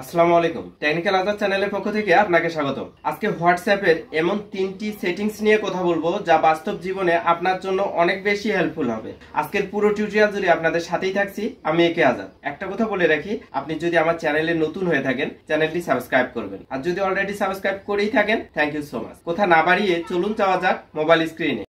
আসসালামু আলাইকুম, টেকনিক্যাল আজাদ চ্যানেলের পক্ষ থেকে আপনাকে স্বাগত। আজকে হোয়াটসঅ্যাপের এমন 3টি সেটিংস নিয়ে কথা বলবো যা বাস্তব জীবনে আপনার জন্য অনেক বেশি হেল্পফুল হবে। আজকের পুরো টিউটোরিয়াল জুড়ে আপনাদের সাথেই থাকছি আমি একে আজাদ। একটা কথা বলে রাখি, আপনি যদি আমার চ্যানেলে নতুন হয়ে থাকেন চ্যানেলটি সাবস্ক্রাইব করবেন, আর যদি অলরেডি সাবস্ক্রাইব করেই থাকেন থ্যাংক ইউ সো মাচ। কথা না বাড়িয়ে চলুন যাওয়া যাক মোবাইল স্ক্রিনে।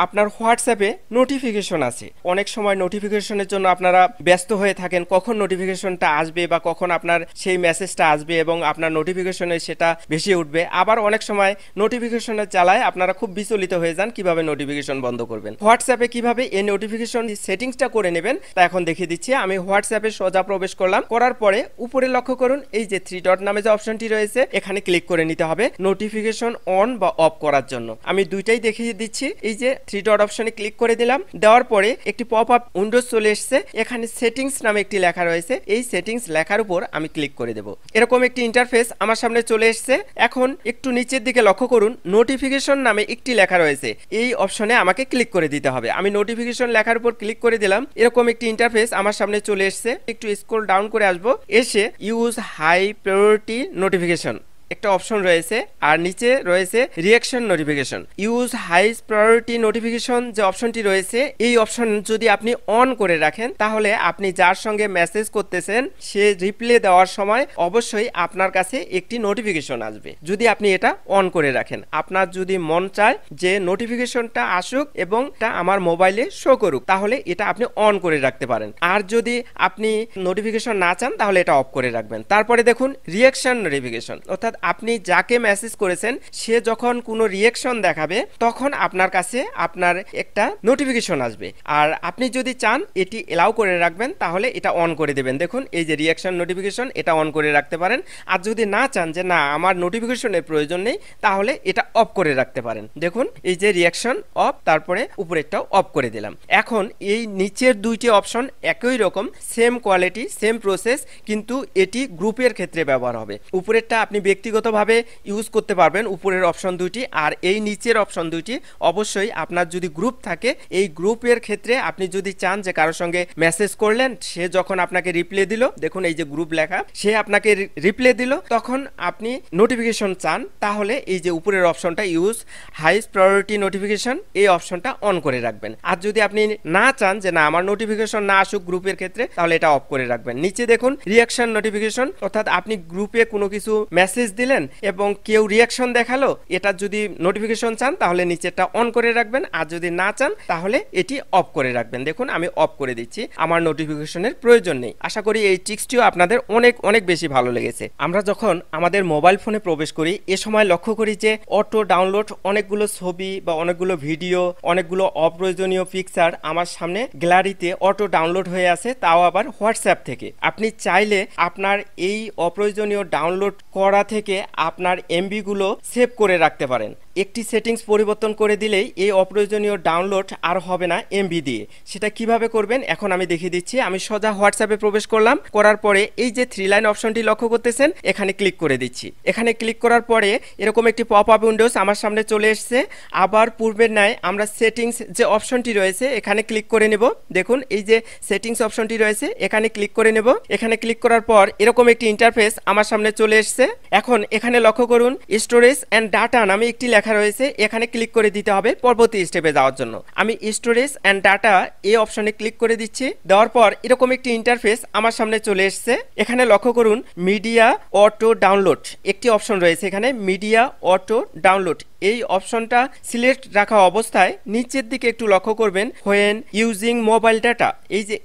আপনার হোয়াটসঅ্যাপে নোটিফিকেশন আছে, অনেক সময় নোটিফিকেশনের জন্য আপনারা ব্যস্ত হয়ে থাকেন, কখন নোটিফিকেশনটা আসবে বা কখন আপনার সেই মেসেজটা আসবে এবং আপনার নোটিফিকেশনে সেটা ভেসে উঠবে। আবার অনেক সময় নোটিফিকেশনের জ্বালায় আপনারা খুব বিচলিত হয়ে যান কিভাবে নোটিফিকেশন বন্ধ করবেন। হোয়াটসঅ্যাপে কিভাবে এই নোটিফিকেশন সেটিংসটা করে নেবেন তা এখন দেখিয়ে দিচ্ছি। আমি হোয়াটসঅ্যাপে সোজা প্রবেশ করলাম, করার পরে উপরে লক্ষ্য করুন এই যে 3 ডট নামে যে অপশনটি রয়েছে এখানে ক্লিক করে নিতে হবে নোটিফিকেশন অন বা অফ করার জন্য। আমি দুইটাই দেখিয়ে দিচ্ছি। এই যে 3 ডট অপশনে ক্লিক করে দিলাম, দেওয়ার পরে একটি পপ আপ উইন্ডোজ চলে এসেছে, এখানে সেটিংস নামে একটি লেখা রয়েছে, এই সেটিংস লেখার উপর আমি ক্লিক করে দেব। এরকম একটি ইন্টারফেস আমার সামনে চলে এসেছে। এখন একটু নিচের দিকে লক্ষ্য করুন নোটিফিকেশন নামে একটি লেখা রয়েছে, এই অপশনে আমাকে ক্লিক করে দিতে হবে। আমি নোটিফিকেশন লেখার উপর ক্লিক করে দিলাম, এরকম একটি ইন্টারফেস আমার সামনে চলে এসেছে। একটু স্ক্রল ডাউন করে আসবো, এসে ইউজ হাই প্রায়োরিটি নোটিফিকেশন একটা অপশন রয়েছে, আর নিচে রয়েছে reaction notification. Use high priority notification যে অপশনটি রয়েছে এই অপশন যদি আপনি অন করে রাখেন তাহলে আপনি যার সঙ্গে মেসেজ করতেছেন সে রিপ্লাই দেওয়ার সময় অবশ্যই আপনার কাছে একটি নোটিফিকেশন আসবে। যদি আপনি এটা অন করে রাখেন, আপনার যদি মন চায় যে নোটিফিকেশনটা আসুক এবং এটা আমার মোবাইলে শো করুক তাহলে এটা আপনি অন করে রাখতে পারেন। আর যদি আপনি নোটিফিকেশন না চান তাহলে এটা অফ করে রাখবেন। তারপরে দেখুন রিঅ্যাকশন নোটিফিকেশন, অর্থাৎ আপনি যাকে মেসেজ করেছেন সে যখন কোনো রিঅ্যাকশন দেখাবে তখন আপনার কাছে আপনার একটা নোটিফিকেশন আসবে। আর আপনি যদি চান এটি এলাও করে রাখবেন তাহলে এটা অন করে দেবেন। দেখুন এই যে রিঅ্যাকশন নোটিফিকেশন এটা অন করে রাখতে পারেন। আর যদি না চান যে না আমার নোটিফিকেশনের প্রয়োজন নেই তাহলে এটা অফ করে রাখতে পারেন। দেখুন এই যে রিঅ্যাকশন অফ, তারপরে উপরেরটাও অফ করে দিলাম। এখন এই নিচের দুইটি অপশন একই রকম, সেম কোয়ালিটি সেম প্রসেস, কিন্তু এটি গ্রুপের ক্ষেত্রে ব্যবহার হবে। উপরেরটা আপনি ব্যক্তিগতভাবে ইউজ করতে পারবেন উপরের অপশন দুইটি, আর এই নিচের অপশন দুইটি অবশ্যই আপনার যদি গ্রুপ থাকে এই গ্রুপের ক্ষেত্রে আপনি যদি চান যে কারোর সঙ্গে মেসেজ করলেন সে যখন আপনাকে রিপ্লাই দিল, দেখুন এই যে গ্রুপ লেখা, সে আপনাকে রিপ্লাই দিল তখন আপনি নোটিফিকেশন চান তাহলে এই যে উপরের অপশনটা ইউজ হাইস্ট প্রায়োরিটি নোটিফিকেশন এই অপশনটা অন করে রাখবেন। আর যদি আপনি না চান যে না আমার নোটিফিকেশন না আসুক গ্রুপের ক্ষেত্রে তাহলে এটা অফ করে রাখবেন। নিচে দেখুন রিঅ্যাকশন নোটিফিকেশন, অর্থাৎ আপনি গ্রুপে কোনো কিছু মেসেজ দিলেন এবং কেউ রিঅ্যাকশন দেখালো, এটা যদি নোটিফিকেশন চান তাহলে নিচেরটা অন করে রাখবেন, আর যদি না চান তাহলে এটি অফ করে রাখবেন। দেখুন আমি অফ করে দিচ্ছি, আমার নোটিফিকেশনের প্রয়োজন নেই। আশা করি এই ট্রিক্সটিও আপনাদের অনেক অনেক বেশি ভালো লেগেছে। আমরা যখন আমাদের মোবাইল ফোনে প্রবেশ করি এ সময় লক্ষ্য করি যে অটো ডাউনলোড অনেকগুলো ছবি বা অনেকগুলো ভিডিও, অনেকগুলো অপ্রয়োজনীয় পিকচার আমার সামনে গ্যালারিতে অটো ডাউনলোড হয়ে আছে, তাও আবার হোয়াটসঅ্যাপ থেকে। আপনি চাইলে আপনার এই অপ্রয়োজনীয় ডাউনলোড করা থেকে আপনার এমবি গুলো সেভ করে রাখতে পারেন। একটি সেটিংস পরিবর্তন করে দিলেই এই অপ্রয়োজনীয় ডাউনলোড আর হবে না এমবি দিয়ে। সেটা কিভাবে করবেন এখন আমি দেখিয়ে দিচ্ছি। আমি সোজা হোয়াটসঅ্যাপে প্রবেশ করলাম, করার পরে এই যে 3 লাইন অপশনটি লক্ষ্য করতেছেন এখানে ক্লিক করে দিচ্ছি। এখানে ক্লিক করার পরে এরকম একটি পপ আপ উইন্ডোজ আমার সামনে চলে এসেছে। আবার পূর্বের ন্যায় আমরা সেটিংস যে অপশনটি রয়েছে এখানে ক্লিক করে নেব। দেখুন এই যে সেটিংস অপশনটি রয়েছে এখানে ক্লিক করে নেব। এখানে ক্লিক করার পর এরকম একটি ইন্টারফেস আমার সামনে চলে এসেছে। এখন এখানে লক্ষ্য করুন স্টোরেজ এন্ড ডাটা নামে একটি লেখা রয়েছে, এখানে ক্লিক করে দিতে হবে পরবর্তী স্টেপে যাওয়ার জন্য। আমি স্টোরেজ এন্ড ডাটা এই অপশনে ক্লিক করে দিচ্ছি। দেওয়ার পর এরকম একটি ইন্টারফেস আমার সামনে চলে এসেছে। এখানে লক্ষ্য করুন মিডিয়া অটো ডাউনলোড একটি অপশন রয়েছে, এখানে মিডিয়া অটো ডাউনলোড এই অপশনটা সিলেক্ট রাখা অবস্থায় নিচের দিকে একটু লক্ষ্য করবেন হোয়েন ইউজিং মোবাইল ডাটা,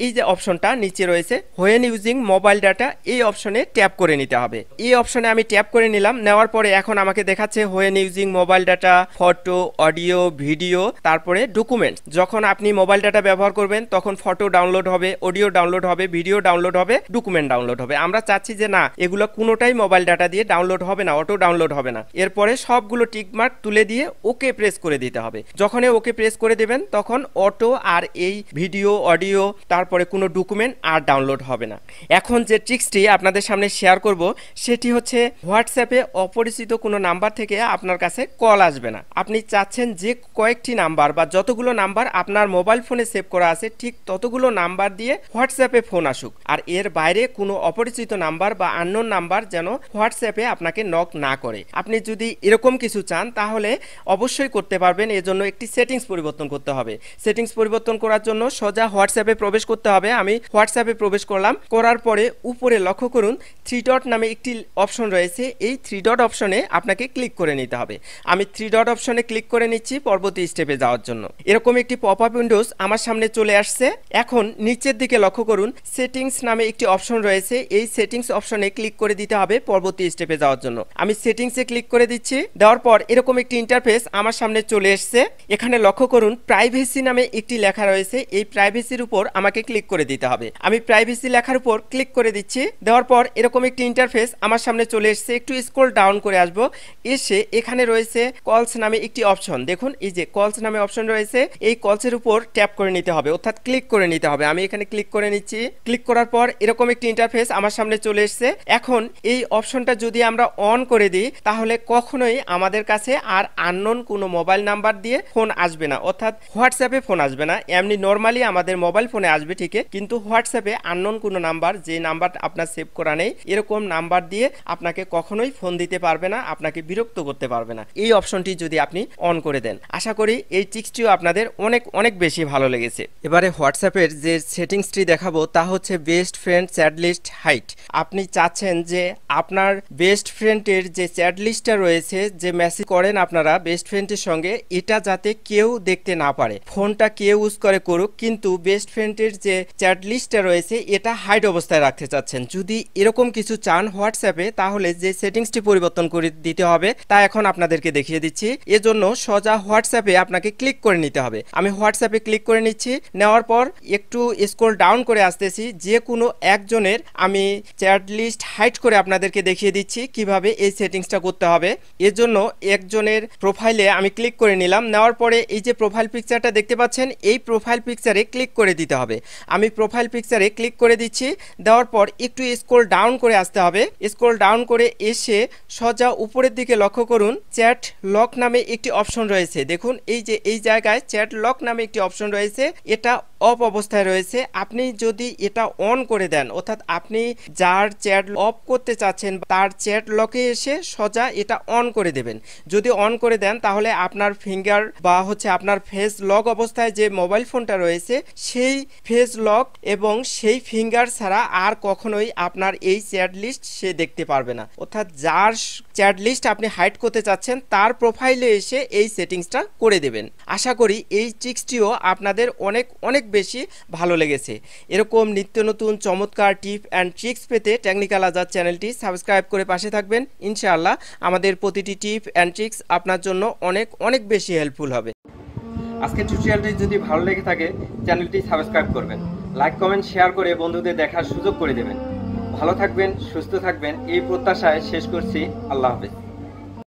এই যে অপশনটা নিচে রয়েছে হোয়েন ইউজিং মোবাইল ডাটা এই অপশনে ট্যাপ করে নিতে হবে। এই অপশনে আমি ট্যাপ করে নিলাম। নেওয়ার পরে এখন আমাকে দেখাচ্ছে when using mobile data, photo, audio, video, তারপরে ডকুমেন্টস। যখন আপনি মোবাইল ডাটা ব্যবহার করবেন তখন ফটো ডাউনলোড হবে, অডিও ডাউনলোড হবে, ভিডিও ডাউনলোড হবে, ডকুমেন্ট ডাউনলোড হবে। আমরা চাচ্ছি যে না এগুলো কোনোটাই মোবাইল ডাটা দিয়ে ডাউনলোড হবে না, অটো ডাউনলোড হবে না। এরপরে সবগুলো টিকমার্ক তুলে দিয়ে ওকে প্রেস করে দিতে হবে। যখনই ওকে প্রেস করে দেবেন তখন অটো আর এই ভিডিও, অডিও, তারপরে কোনো ডকুমেন্ট আর ডাউনলোড হবে না। এখন যে ট্রিক্সটি আপনাদের সামনে শেয়ার করব সেটি হচ্ছে হোয়াটসঅ্যাপে অপরিচিত কোনো নাম্বার থেকে আপনার কাছে কল কল আসবে না। আপনি চাচ্ছেন যে কয়েকটি নাম্বার বা যতগুলো নাম্বার আপনার মোবাইল ফোনে সেভ করা আছে ঠিক ততগুলো নাম্বার দিয়ে হোয়াটসঅ্যাপে ফোন আসুক, আর এর বাইরে কোনো অপরিচিত নাম্বার বা আননোন নাম্বার যেন হোয়াটসঅ্যাপে আপনাকে নক না করে। আপনি যদি এরকম কিছু চান তাহলে অবশ্যই করতে পারবেন। এজন্য একটি সেটিংস পরিবর্তন করতে হবে। সেটিংস পরিবর্তন করার জন্য সোজা হোয়াটসঅ্যাপে প্রবেশ করতে হবে। আমি হোয়াটসঅ্যাপে প্রবেশ করলাম, করার পরে উপরে লক্ষ্য করুন 3 ডট নামে একটি অপশন রয়েছে। এই 3 ডট অপশনে আপনাকে ক্লিক করে নিতে হবে। আমি 3 ডট অপশনে ক্লিক করে নিচ্ছি পরবর্তী স্টেপে যাওয়ার জন্য। এরকম একটি পপ আপ উইন্ডোজ আমার সামনে চলে আসছে। এখন নিচের দিকে লক্ষ্য করুন সেটিংস নামে একটি অপশন রয়েছে। এই সেটিংস অপশনে ক্লিক করে দিতে হবে পরবর্তী স্টেপে যাওয়ার জন্য। আমি সেটিংসে ক্লিক করে দিচ্ছি। দেওয়ার পর এরকম একটি ইন্টারফেস আমার সামনে চলে এসছে। এখানে লক্ষ্য করুন প্রাইভেসি নামে একটি লেখা রয়েছে। এই প্রাইভেসির উপর আমাকে ক্লিক করে দিতে হবে। আমি প্রাইভেসি লেখার উপর ক্লিক করে দিচ্ছি। দেওয়ার পর এরকম একটি ইন্টারফেস আমার সামনে চলে এসছে। একটু স্ক্রল ডাউন করে আসবো, এসে এখানে রয়েছে কলস নামে একটি অপশন। দেখুন এই যে কলস নামে অপশন রয়েছে, এই কলসের উপর ট্যাপ করে নিতে হবে, অর্থাৎ ক্লিক করে নিতে হবে। আমি এখানে ক্লিক করে নিচ্ছি। ক্লিক করার পর এরকম একটি ইন্টারফেস আমার সামনে চলে এসছে। এখন এই অপশনটা যদি আমরা অন করে দিই তাহলে কখনোই আমাদের কাছে আর আননোন কোনো মোবাইল নাম্বার দিয়ে ফোন আসবে না, অর্থাৎ হোয়াটসঅ্যাপে ফোন আসবে না। এমনি নর্মালি আমাদের মোবাইল ফোনে আসবে ঠিকই, কিন্তু হোয়াটসঅ্যাপে আননোন কোনো নাম্বার, যে নাম্বার আপনার সেভ করা নেই, এরকম নাম্বার দিয়ে আপনাকে কখনোই ফোন দিতে পারবে না, আপনাকে বিরক্ত করতে পারবে না। এই অপশনটি যদি আপনি অন করে দেন, আশা করি এই টিপসটিও আপনাদের অনেক অনেক বেশি ভালো লেগেছে। এবারে হোয়াটসঅ্যাপের যে সেটিংসটি দেখাবো তা হচ্ছে best friend chat list hide. আপনি চাচ্ছেন যে আপনার বেস্ট ফ্রেন্ডের যে চ্যাট লিস্টটা রয়েছে, যে মেসেজ করেন আপনারা বেস্ট ফ্রেন্ডের সঙ্গে, এটা যাতে কেউ দেখতে না পারে। ফোনটা কেউ ইউজ করে করুক, কিন্তু বেস্ট ফ্রেন্ডের যে চ্যাট লিস্টটা রয়েছে এটা হাইড অবস্থায় রাখতে চাচ্ছেন। যদি এরকম কিছু চান হোয়াটসঅ্যাপে, তাহলে যে সেটিংসটি পরিবর্তন করে দিতে হবে তা এখন আপনাদেরকে দেখিয়ে দিচ্ছি। এজন্য সোজা হোয়াটসঅ্যাপে আপনাকে ক্লিক করে নিতে হবে। আমি হোয়াটসঅ্যাপে ক্লিক করে নিচ্ছি। নেওয়ার পর একটু স্ক্রল ডাউন করে আসতেছি। যে কোনো একজনের আমি চ্যাট লিস্ট হাইড করে আপনাদেরকে দেখিয়ে দিচ্ছি কিভাবে এই সেটিংসটা করতে হবে। এর জন্য একজনের প্রোফাইলে আমি ক্লিক করে নিলাম। নেওয়ার পরে এই যে প্রোফাইল পিকচারটা দেখতে পাচ্ছেন, এই প্রোফাইল পিকচারে ক্লিক করে দিতে হবে। আমি প্রোফাইল পিকচারে ক্লিক করে দিচ্ছি। দেওয়ার পর একটু স্ক্রল ডাউন করে আসতে হবে। স্ক্রল ডাউন করে এসে সোজা উপরের দিকে লক্ষ্য করুন চ্যাট লক নামে একটি অপশন রয়েছে। দেখুন এই যে এই জায়গায় চ্যাট লক নামে একটি অপশন রয়েছে, এটা অফ অবস্থায় রয়েছে। আপনি যদি এটা অন করে দেন, অর্থাৎ আপনি যার চ্যাট অফ করতে চাচ্ছেন তার চ্যাট লকে এসে সোজা এটা অন করে দেবেন। যদি অন করে দেন তাহলে আপনার ফিঙ্গার বা হচ্ছে আপনার ফেস লক অবস্থায় যে মোবাইল ফোনটা রয়েছে, সেই ফেস লক এবং সেই ফিঙ্গার ছাড়া আর কখনোই আপনার এই চ্যাট লিস্ট সে দেখতে পারবে না। অর্থাৎ যার চ্যাট লিস্ট আপনি হাইড করতে চাচ্ছেন তার প্রোফাইলে এসে এই সেটিংসটা করে দেবেন। আশা করি এই ট্রিক্সটিও আপনাদের অনেক অনেক বেশি ভালো লেগেছে। এরকম নিত্য নতুন চমৎকার টিপ অ্যান্ড ট্রিক্স পেতে টেকনিক্যাল আজাদ চ্যানেলটি সাবস্ক্রাইব করে পাশে থাকবেন। ইনশাআল্লাহ আমাদের প্রতিটি টিপ অ্যান্ড ট্রিক্স আপনার জন্য অনেক অনেক বেশি হেল্পফুল হবে। আজকের টিউটোরিয়ালটি যদি ভালো লেগে থাকে চ্যানেলটি সাবস্ক্রাইব করবেন, লাইক কমেন্ট শেয়ার করে বন্ধুদের দেখার সুযোগ করে দেবেন। ভালো থাকবেন, সুস্থ থাকবেন, এই প্রত্যাশায় শেষ করছি। আল্লাহ হাফেজ।